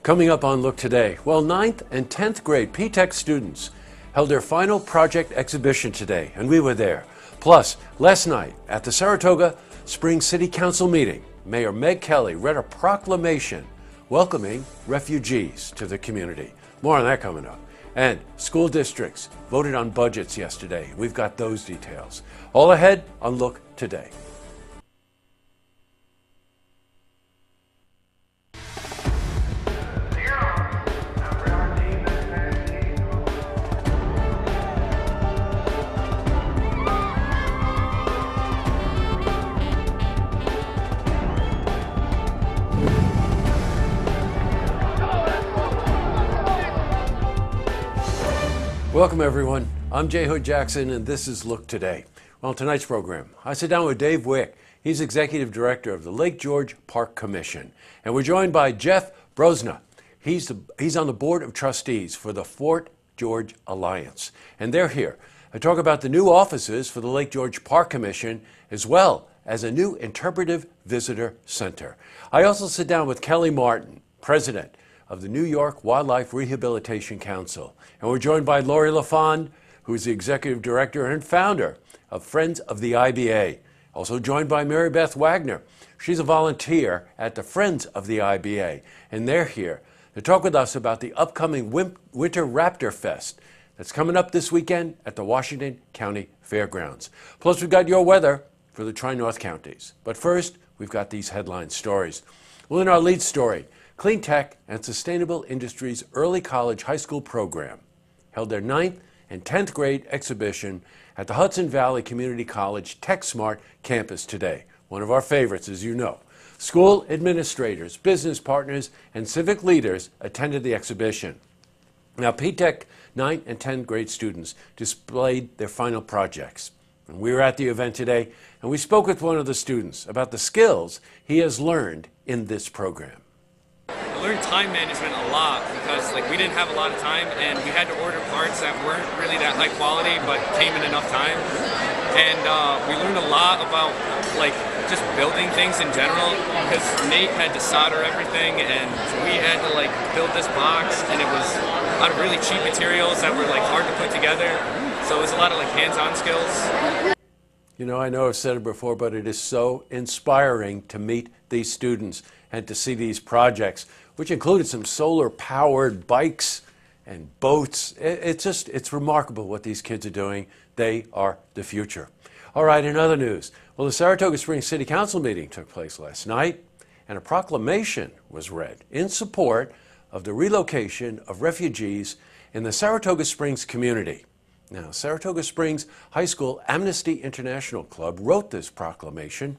Coming up on Look Today, well, 9th and 10th grade P-Tech students held their final project exhibition today, and we were there. Plus, last night at the Saratoga Springs City Council meeting, Mayor Meg Kelly read a proclamation welcoming refugees to the community. More on that coming up. And school districts voted on budgets yesterday. We've got those details. All ahead on Look Today. Welcome, everyone. I'm J. Hood Jackson, and this is Look Today. Well, tonight's program, I sit down with Dave Wick. He's Executive Director of the Lake George Park Commission. And we're joined by Jeff Brosna. He's on the Board of Trustees for the Fort George Alliance. And they're here to talk about the new offices for the Lake George Park Commission, as well as a new interpretive visitor center. I also sit down with Kelly Martin, President of the New York Wildlife Rehabilitation Council. And we're joined by Lori LaFond, who is the Executive Director and founder of Friends of the IBA. Also joined by Mary Beth Wagner. She's a volunteer at the Friends of the IBA. And they're here to talk with us about the upcoming Winter Raptor Fest that's coming up this weekend at the Washington County Fairgrounds. Plus, we've got your weather for the Tri-North counties. But first, we've got these headline stories. Well, in our lead story, Clean Tech and Sustainable Industries Early College High School program held their 9th and 10th grade exhibition at the Hudson Valley Community College TechSmart campus today. One of our favorites, as you know. School administrators, business partners, and civic leaders attended the exhibition. Now, P-Tech 9th and 10th grade students displayed their final projects. And we were at the event today, and we spoke with one of the students about the skills he has learned in this program. I learned time management a lot because we didn't have a lot of time and we had to order parts that weren't really that high quality but came in enough time. And we learned a lot about just building things in general because Nate had to solder everything and we had to build this box, and it was out of really cheap materials that were hard to put together. So it was a lot of hands-on skills. You know, I know I've said it before, but it is so inspiring to meet these students and to see these projects, which included some solar-powered bikes and boats. It's remarkable what these kids are doing. They are the future. All right, in other news, well, the Saratoga Springs City Council meeting took place last night, and a proclamation was read in support of the relocation of refugees in the Saratoga Springs community. Now, Saratoga Springs High School Amnesty International Club wrote this proclamation,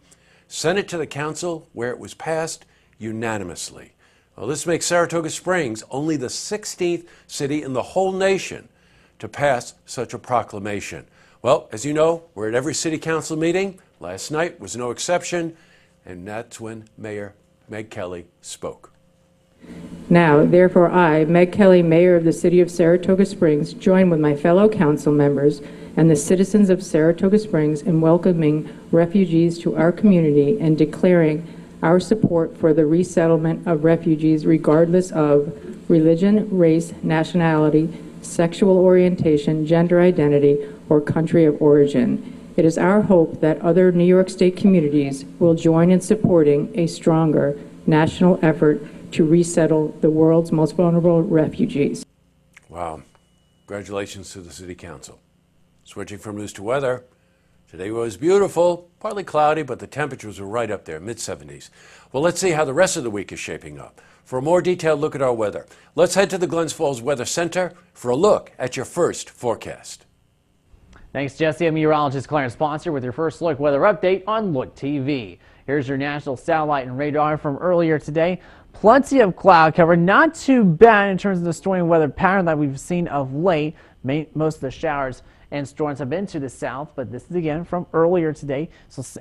sent it to the council, where it was passed unanimously. Well, this makes Saratoga Springs only the 16th city in the whole nation to pass such a proclamation. Well, as you know, we're at every city council meeting. Last night was no exception, and that's when Mayor Meg Kelly spoke. Now, therefore, I, Meg Kelly, Mayor of the City of Saratoga Springs, join with my fellow council members and the citizens of Saratoga Springs in welcoming refugees to our community and declaring our support for the resettlement of refugees regardless of religion, race, nationality, sexual orientation, gender identity, or country of origin. It is our hope that other New York State communities will join in supporting a stronger national effort to resettle the world's most vulnerable refugees. Wow. Congratulations to the City Council. Switching from news to weather, today was beautiful, partly cloudy, but the temperatures were right up there, mid-70s. Well, let's see how the rest of the week is shaping up. For a more detailed look at our weather, let's head to the Glens Falls Weather Center for a look at your first forecast. Thanks, Jesse. I'm meteorologist Clarence Sponsor with your first look weather update on Look TV. Here's your national satellite and radar from earlier today. Plenty of cloud cover, not too bad in terms of the stormy weather pattern that we've seen of late. Most of the showers and storms have been to the south, but this is again from earlier today.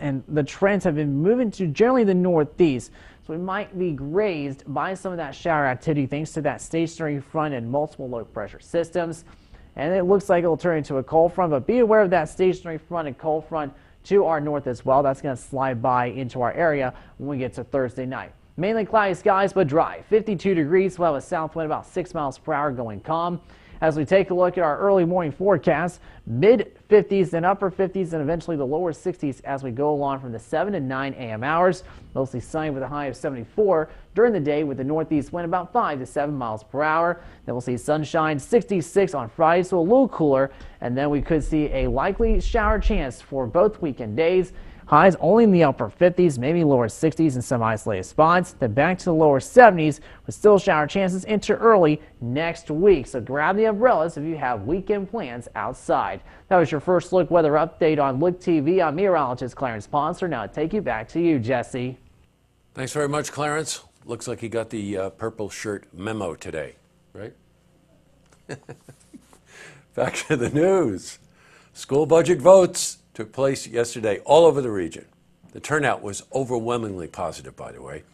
And the trends have been moving to generally the northeast. So we might be grazed by some of that shower activity thanks to that stationary front and multiple low pressure systems. And it looks like it will turn into a cold front, but be aware of that stationary front and cold front to our north as well. That's going to slide by into our area when we get to Thursday night. Mainly cloudy skies but dry. 52 degrees. We'll have a south wind about 6 miles per hour going calm. As we take a look at our early morning forecast, mid 50s and upper 50s and eventually the lower 60s as we go along from the 7 to 9 a.m. hours. Mostly sunny with a high of 74 during the day with the northeast wind about 5 to 7 miles per hour. Then we'll see sunshine 66 on Friday, so a little cooler. And then we could see a likely shower chance for both weekend days. Highs only in the upper 50s, maybe lower 60s in some isolated spots. Then back to the lower 70s with still shower chances into early next week. So grab the umbrellas if you have weekend plans outside. That was your first look weather update on Look TV. I'm meteorologist Clarence Ponser. Now I take you back to you, Jesse. Thanks very much, Clarence. Looks like you got the purple shirt memo today, right? Back to the news. School budget votes took place yesterday all over the region. The turnout was overwhelmingly positive, by the way.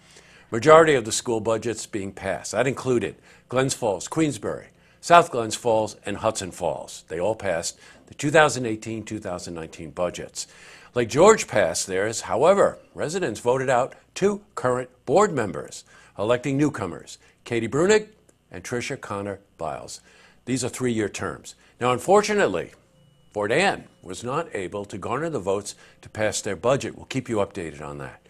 Majority of the school budgets being passed. That included Glens Falls, Queensbury, South Glens Falls, and Hudson Falls. They all passed the 2018-2019 budgets. Lake George passed theirs. However, residents voted out 2 current board members, electing newcomers, Katie Brunig and Tricia Connor Biles. These are 3-year terms. Now, unfortunately, Fort Ann was not able to garner the votes to pass their budget. We'll keep you updated on that.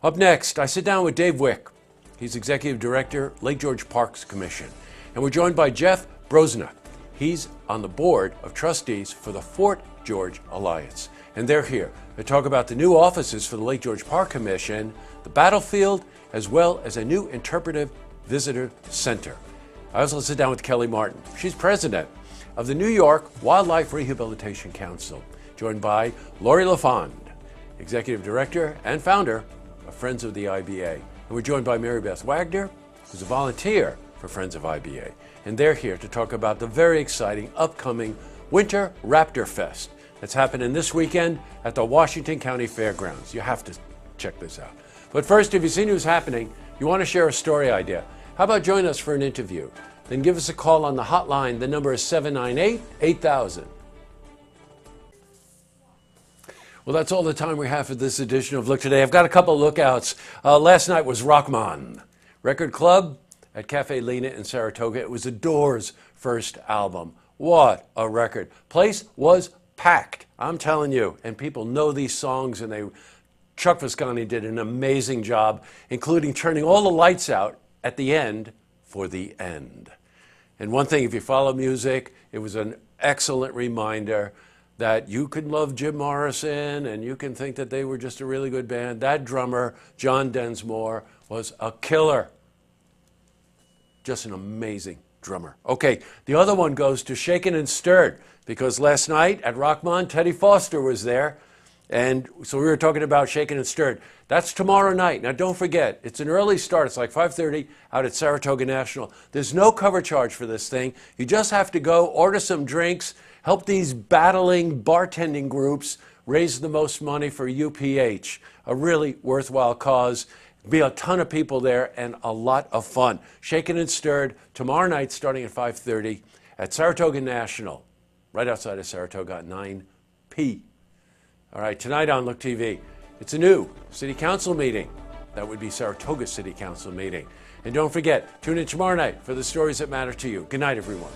Up next, I sit down with Dave Wick. He's Executive Director, Lake George Parks Commission. And we're joined by Jeff Brosnick. He's on the Board of Trustees for the Fort George Alliance. And they're here to talk about the new offices for the Lake George Park Commission, the battlefield, as well as a new interpretive visitor center. I also sit down with Kelly Martin. She's president of the New York Wildlife Rehabilitation Council, joined by Lori LaFond, Executive Director and founder of Friends of the IBA. And we're joined by Mary Beth Wagner, who's a volunteer for Friends of IBA. And they're here to talk about the very exciting upcoming Winter Raptor Fest that's happening this weekend at the Washington County Fairgrounds. You have to check this out. But first, if you've seen who's happening, you want to share a story idea, how about join us for an interview? Then give us a call on the hotline. The number is 798-8000. Well, that's all the time we have for this edition of Look Today. I've got a couple of lookouts. Last night was Rockman Record Club at Cafe Lena in Saratoga. It was the Doors' first album. What a record. Place was packed, I'm telling you. And people know these songs, and Chuck Visconti did an amazing job, including turning all the lights out at the end for the end. And one thing, if you follow music, it was an excellent reminder that you can love Jim Morrison and you can think that they were just a really good band. That drummer, John Densmore, was a killer. Just an amazing drummer. Okay, the other one goes to Shaken and Stirred, because last night at Rockman, Teddy Foster was there. And so we were talking about Shaken and Stirred. That's tomorrow night. Now, don't forget, it's an early start. It's like 5:30 out at Saratoga National. There's no cover charge for this thing. You just have to go, order some drinks, help these battling bartending groups raise the most money for UPH. A really worthwhile cause. Be a ton of people there and a lot of fun. Shaken and Stirred tomorrow night starting at 5:30 at Saratoga National, right outside of Saratoga at 9 p. All right, tonight on Look TV, it's a new City Council meeting. That would be Saratoga City Council meeting. And don't forget, tune in tomorrow night for the stories that matter to you. Good night, everyone.